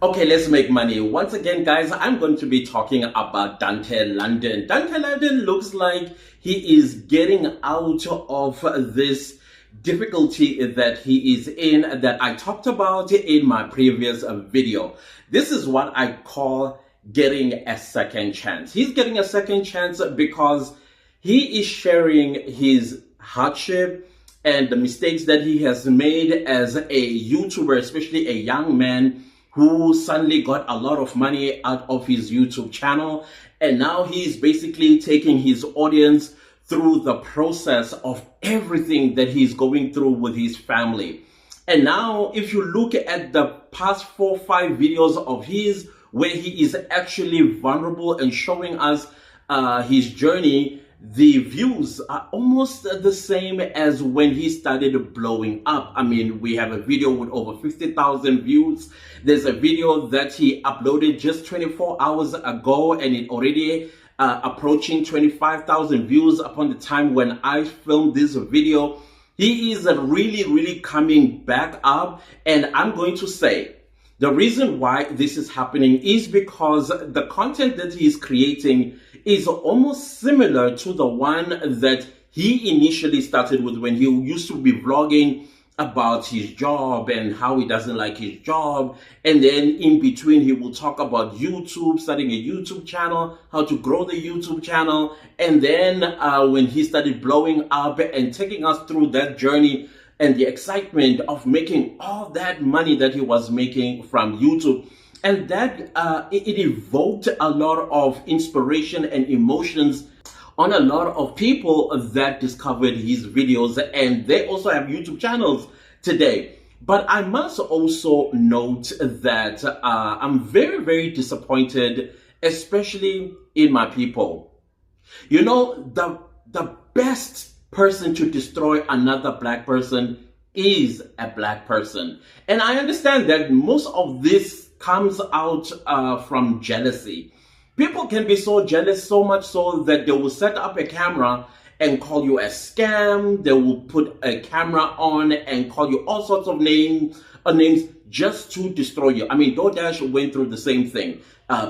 Okay, let's make money. Once again, guys, I'm going to be talking about Dontay London. Dontay London looks like he is getting out of this difficulty that he is in that I talked about in my previous video. This is what I call getting a second chance. He's getting a second chance because he is sharing his hardship and the mistakes that he has made as a YouTuber, especially a young man who suddenly got a lot of money out of his YouTube channel. And now he's basically taking his audience through the process of everything that he's going through with his family. And now, if you look at the past 4 or 5 videos of his, where he is actually vulnerable and showing us his journey, the views are almost the same as when he started blowing up. I mean, we have a video with over 50,000 views. There's a video that he uploaded just 24 hours ago, and it already approaching 25,000 views upon the time when I filmed this video. He is really coming back up, and I'm going to say the reason why this is happening is because the content that he's creating is almost similar to the one that he initially started with when he used to be vlogging about his job and how he doesn't like his job. And then in between, he will talk about YouTube, starting a YouTube channel, how to grow the YouTube channel. And then when he started blowing up and taking us through that journey and the excitement of making all that money that he was making from YouTube. And that it evoked a lot of inspiration and emotions on a lot of people that discovered his videos, and they also have YouTube channels today. But I must also note that I'm very disappointed, especially in my people. You know, the best person to destroy another black person is a black person. And I understand that most of this comes out from jealousy. People can be so jealous, so much so that they will set up a camera and call you a scam. They will put a camera on and call you all sorts of names just to destroy you. I mean, Dodash went through the same thing.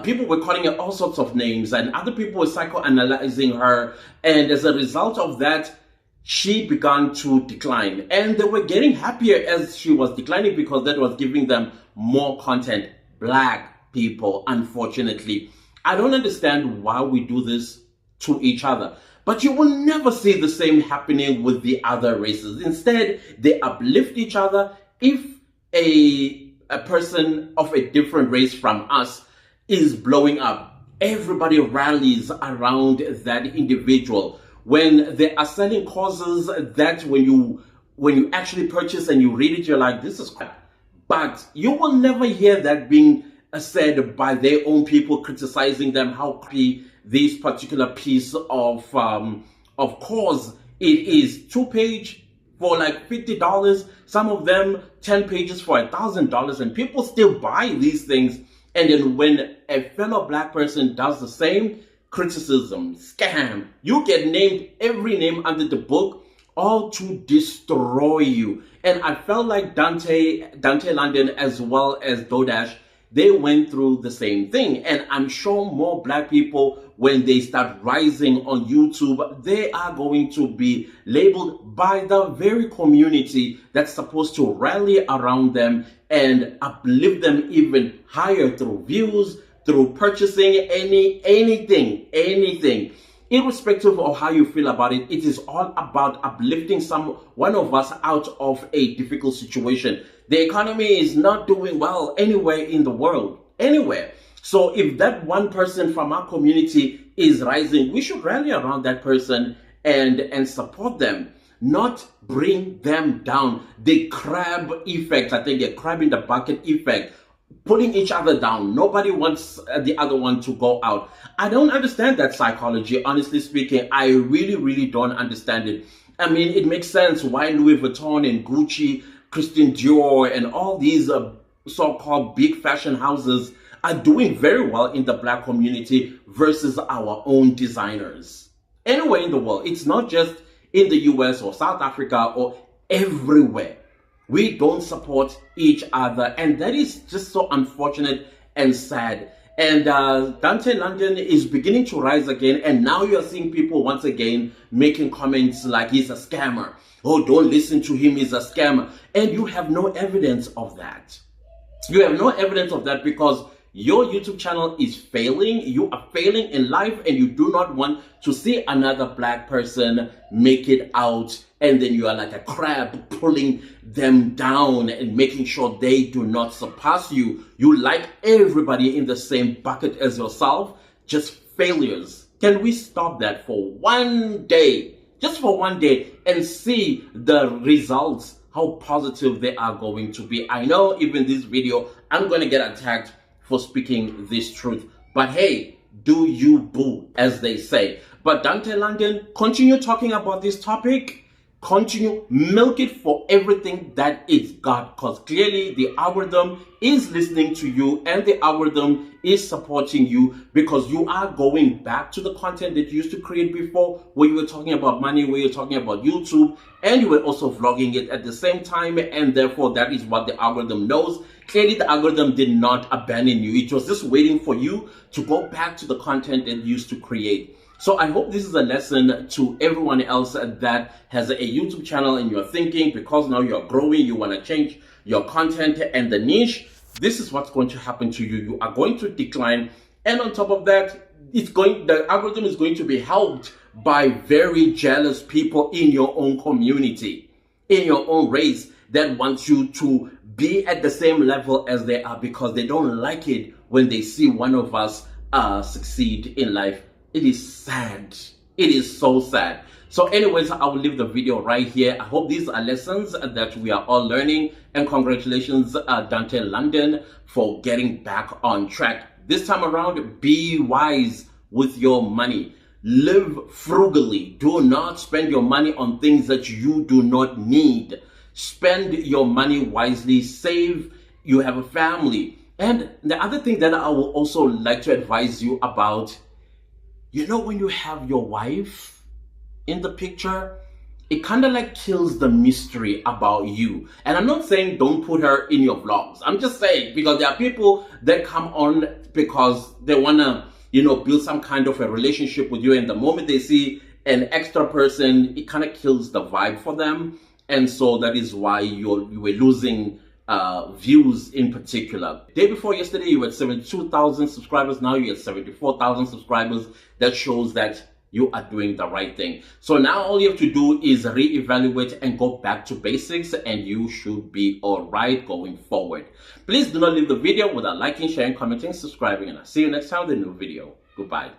People were calling her all sorts of names, and other people were psychoanalyzing her. And as a result of that, she began to decline. And they were getting happier as she was declining because that was giving them more content. Black people, unfortunately. I don't understand why we do this to each other. But you will never see the same happening with the other races. Instead, they uplift each other. If a person of a different race from us is blowing up, everybody rallies around that individual. When they are selling causes that when you actually purchase and you read it, you're like, this is crap. But you will never hear that being said by their own people, criticizing them how crappy this particular piece of cause it is. 2-page for like $50, some of them 10 pages for $1,000, and people still buy these things. And then when a fellow black person does the same, criticism, scam, you get named every name under the book, all to destroy you. And I felt like Dontay London as well as Dodash, they went through the same thing. And I'm sure more black people, when they start rising on YouTube, they are going to be labeled by the very community that's supposed to rally around them and uplift them even higher through views, through purchasing anything. Irrespective of how you feel about it, it is all about uplifting one of us out of a difficult situation. The economy is not doing well anywhere in the world, anywhere. So if that one person from our community is rising, we should rally around that person and support them, not bring them down. The crab effect, I think the crab in the bucket effect, putting each other down. Nobody wants the other one to go out. I don't understand that psychology, honestly speaking. I really don't understand it. I mean, it makes sense why Louis Vuitton and Gucci, Christian Dior, and all these so-called big fashion houses are doing very well in the black community versus our own designers. Anywhere in the world, it's not just in the US or South Africa or everywhere. We don't support each other, and that is just so unfortunate and sad. And Dontay London is beginning to rise again, and now you are seeing people once again making comments like he's a scammer. Oh, don't listen to him, he's a scammer. And you have no evidence of that. You have no evidence of that because your YouTube channel is failing. You are failing in life, and you do not want to see another black person make it out, and then you are like a crab pulling them down and making sure they do not surpass you. You like everybody in the same bucket as yourself, just failures. Can we stop that for one day? Just for one day, and see the results, how positive they are going to be. I know even this video, I'm going to get attacked for speaking this truth. But hey, do you boo, as they say. But Dontay London, continue talking about this topic. Continue, milk it for everything that it's got, because clearly the algorithm is listening to you and the algorithm is supporting you, because you are going back to the content that you used to create before, where you were talking about money, where you're talking about YouTube, and you were also vlogging it at the same time, and therefore that is what the algorithm knows. Clearly the algorithm did not abandon you. It was just waiting for you to go back to the content that you used to create. So I hope this is a lesson to everyone else that has a YouTube channel and you're thinking, because now you're growing, you want to change your content and the niche, this is what's going to happen to you. You are going to decline. And on top of that, the algorithm is going to be helped by very jealous people in your own community, in your own race, that wants you to be at the same level as they are, because they don't like it when they see one of us succeed in life. It is sad. It is so sad. So anyways, I will leave the video right here. I hope these are lessons that we are all learning. And congratulations, Dontay London, for getting back on track. This time around, be wise with your money. Live frugally. Do not spend your money on things that you do not need. Spend your money wisely. Save. You have a family. And the other thing that I will also like to advise you about, you know, when you have your wife in the picture, it kind of like kills the mystery about you. And I'm not saying don't put her in your vlogs. I'm just saying, because there are people that come on because they want to, you know, build some kind of a relationship with you. And the moment they see an extra person, it kind of kills the vibe for them. And so that is why you were losing views in particular. Day before yesterday, you had 72,000 subscribers. Now you have 74,000 subscribers. That shows that you are doing the right thing. So now all you have to do is reevaluate and go back to basics, and you should be all right going forward. Please do not leave the video without liking, sharing, commenting, subscribing, and I'll see you next time with a new video. Goodbye.